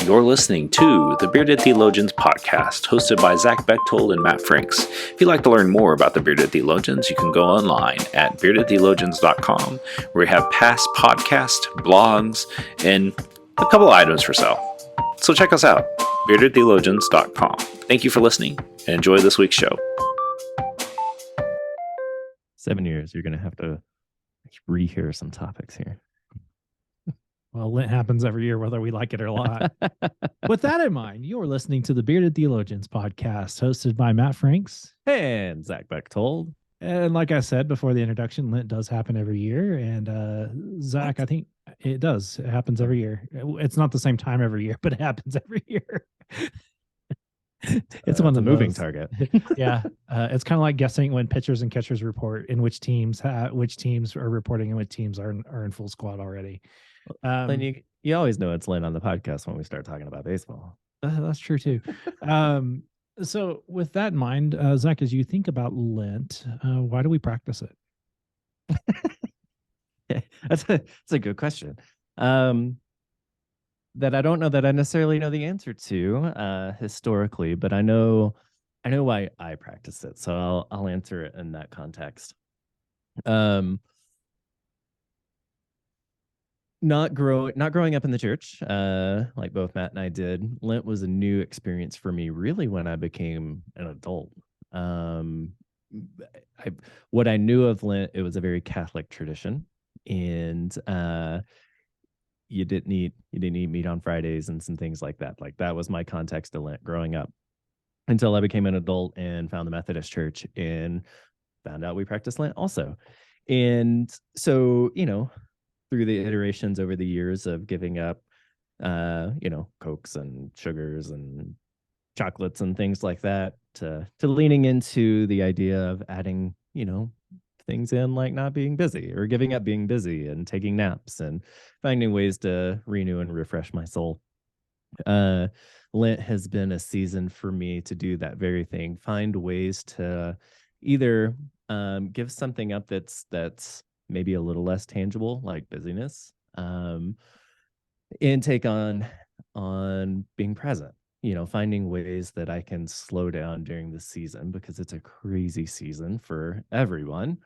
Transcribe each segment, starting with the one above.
You're listening to the Bearded Theologians podcast, hosted by Zach Bechtold and Matt Franks. If you'd like to learn more about the Bearded Theologians, you can go online at beardedtheologians.com, where we have past podcasts, blogs, and a couple items for sale. So check us out, beardedtheologians.com. Thank you for listening, and enjoy this week's show. 7 years, you're going to have to rehear some topics here. Well, Lent happens every year, whether we like it or not. With that in mind, you're listening to the Bearded Theologians podcast, hosted by Matt Franks and Zach Bechtold. And like I said before the introduction, Lent does happen every year. And Zach, I think it does. It happens every year. It's not the same time every year, but it happens every year. It's one of the moving target. Yeah, it's kind of like guessing when pitchers and catchers report in which teams are reporting and which teams are in full squad already. And you always know it's Lent on the podcast when we start talking about baseball. That's true too. So with that in mind, Zach, as you think about Lent, why do we practice it? That's a good question. That I don't know that I necessarily know the answer to historically, but I know why I practice it. So I'll answer it in that context. Not growing up in the church, like both Matt and I did. Lent was a new experience for me, really, when I became an adult. What I knew of Lent, it was a very Catholic tradition, and you didn't eat meat on Fridays and some things like that. Like that was my context of Lent growing up, until I became an adult and found the Methodist Church and found out we practice Lent also. And so, through the iterations over the years of giving up, Cokes and sugars and chocolates and things like that, to leaning into the idea of adding, things in like not being busy or giving up being busy and taking naps and finding ways to renew and refresh my soul. Lent has been a season for me to do that very thing, find ways to either give something up that's maybe a little less tangible, like busyness, and take on being present, finding ways that I can slow down during the season, because it's a crazy season for everyone.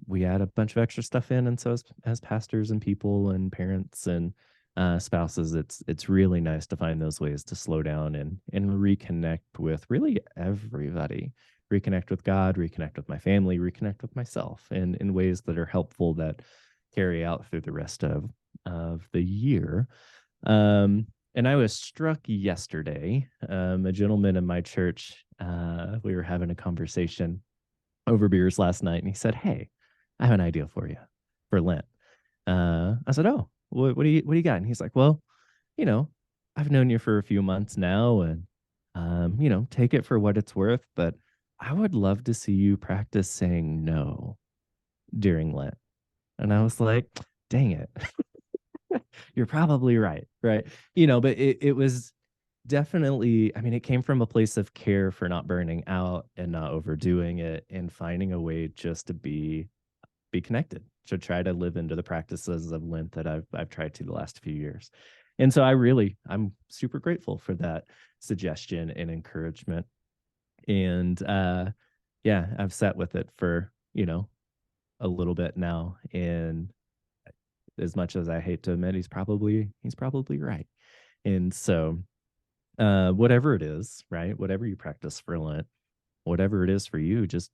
We add a bunch of extra stuff in, and so as pastors and people and parents and spouses, it's really nice to find those ways to slow down and reconnect with really everybody. Reconnect with God, reconnect with my family, reconnect with myself in ways that are helpful, that carry out through the rest of the year. And I was struck yesterday, a gentleman in my church, we were having a conversation over beers last night, and he said, "Hey, I have an idea for you for Lent." I said, "Oh, what do you got?" And he's like, "Well, I've known you for a few months now, and take it for what it's worth, but I would love to see you practice saying no during Lent." And I was like, dang it. You're probably right. But it was definitely, it came from a place of care for not burning out and not overdoing it, and finding a way just to be connected, to try to live into the practices of Lent that I've tried to the last few years. And so I'm super grateful for that suggestion and encouragement. And I've sat with it for a little bit now, and as much as I hate to admit, he's probably right. And so whatever it is, right, whatever you practice for Lent, whatever it is for you, just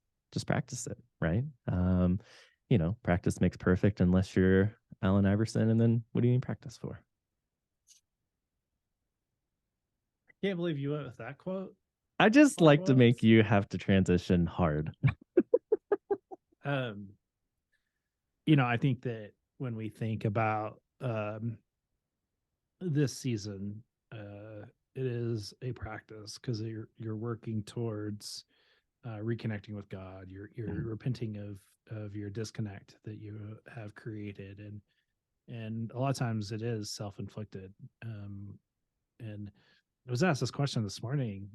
practice it, right? Practice makes perfect, unless you're Allen Iverson, and then what do you need practice for? I can't believe you went with that quote. I just like to make you have to transition hard. I think that when we think about this season, it is a practice, because you're working towards reconnecting with God. You're repenting of your disconnect that you have created, and a lot of times it is self-inflicted. And I was asked this question this morning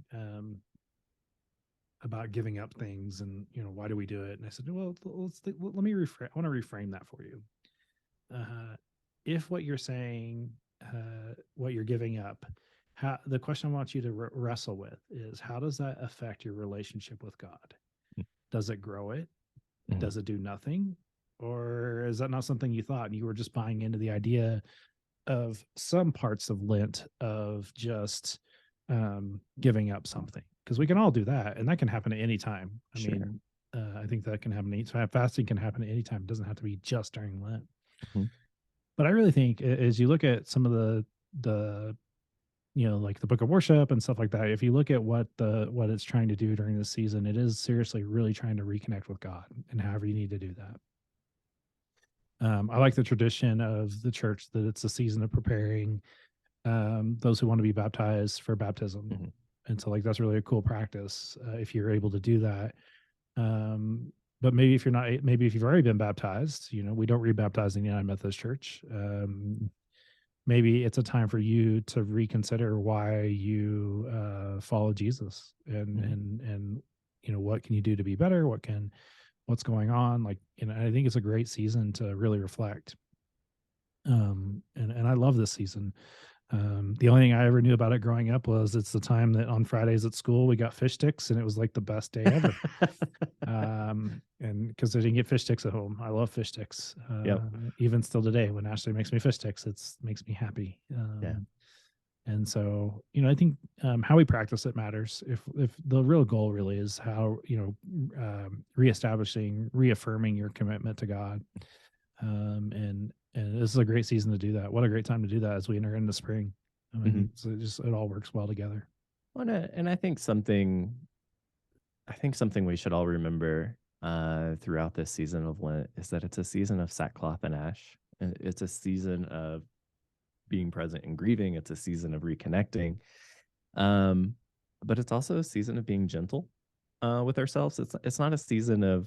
about giving up things, and why do we do it? And I said, well, let me reframe. I want to reframe that for you. If what you're saying what you're giving up, the question I want you to wrestle with is, how does that affect your relationship with God? Does it grow it? Does it do nothing? Or is that not something you thought and you were just buying into the idea of some parts of Lent of just giving up something? Because we can all do that, and that can happen at any time. I mean, I think that can happen anytime. Fasting can happen at any time. It doesn't have to be just during Lent. But I really think as you look at some of the like the Book of Worship and stuff like that, if you look at what it's trying to do during this season, it is seriously really trying to reconnect with God, and however you need to do that. I like the tradition of the church that it's a season of preparing those who want to be baptized for baptism. And so like, that's really a cool practice if you're able to do that. But maybe if you're not, maybe if you've already been baptized, we don't rebaptize in the United Methodist Church. Maybe it's a time for you to reconsider why you follow Jesus, and what can you do to be better? What's going on? Like, I think it's a great season to really reflect. And I love this season. The only thing I ever knew about it growing up was it's the time that on Fridays at school we got fish sticks, and it was like the best day ever. And because I didn't get fish sticks at home, I love fish sticks. Even still today, when Ashley makes me fish sticks, makes me happy. And so, I think how we practice it matters. If the real goal really is how, reaffirming your commitment to God. And this is a great season to do that. What a great time to do that as we enter into spring. I mean, so it all works well together. Well, and I think something we should all remember throughout this season of Lent is that it's a season of sackcloth and ash. And it's a season of being present and grieving. It's a season of reconnecting. But it's also a season of being gentle with ourselves. It's not a season of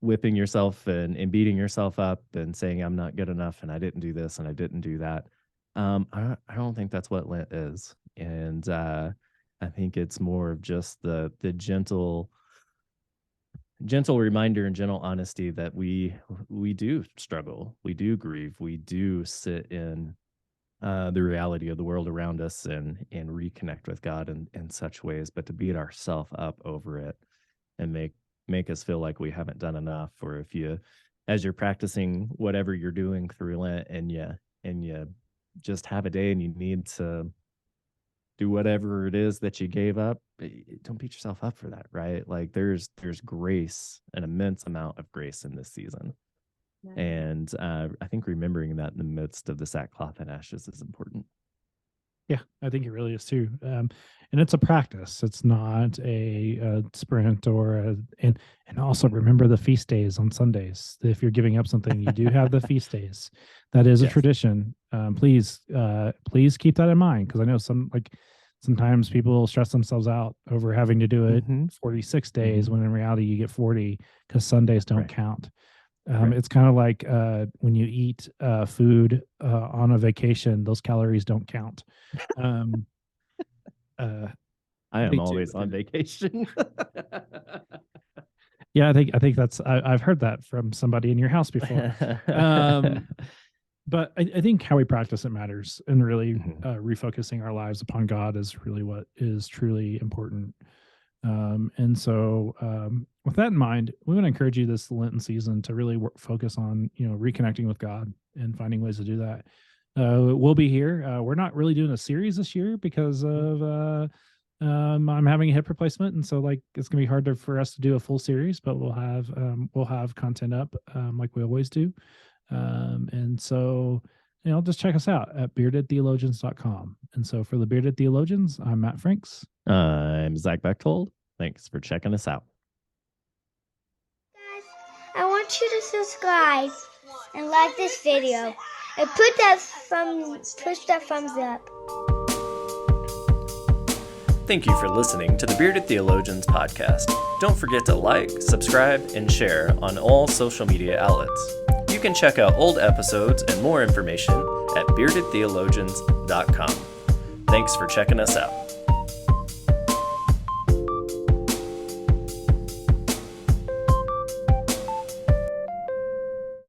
whipping yourself and beating yourself up and saying, I'm not good enough and I didn't do this and I didn't do that. I don't think that's what Lent is. And I think it's more of just the gentle reminder and gentle honesty that we do struggle, we do grieve, we do sit in the reality of the world around us and reconnect with God in such ways, but to beat ourselves up over it and make us feel like we haven't done enough. Or if you, as you're practicing whatever you're doing through Lent and you just have a day and you need to do whatever it is that you gave up, don't beat yourself up for that, right? Like there's grace, an immense amount of grace in this season. And I think remembering that in the midst of the sackcloth and ashes is important. Yeah, I think it really is too. And it's a practice. It's not a sprint and also remember the feast days on Sundays. If you're giving up something, you do have the feast days. That is a tradition. Please keep that in mind, because I know sometimes people stress themselves out over having to do it 46 days when in reality you get 40 because Sundays don't count. It's kind of like when you eat food on a vacation, those calories don't count. I am always on vacation. Yeah, I think that's I've heard that from somebody in your house before. But I think how we practice it matters, and really refocusing our lives upon God is really what is truly important. And so with that in mind, we want to encourage you this Lenten season to really focus on, reconnecting with God and finding ways to do that. We'll be here. We're not really doing a series this year because of I'm having a hip replacement, and so it's gonna be hard for us to do a full series, but we'll have content up like we always do. And so just check us out at beardedtheologians.com. And so for the Bearded Theologians, I'm Matt Franks. I'm Zach Bechtold. Thanks for checking us out. Guys, I want you to subscribe and like this video and push that thumbs up. Thank you for listening to the Bearded Theologians podcast. Don't forget to like, subscribe, and share on all social media outlets. You can check out old episodes and more information at beardedtheologians.com. Thanks for checking us out.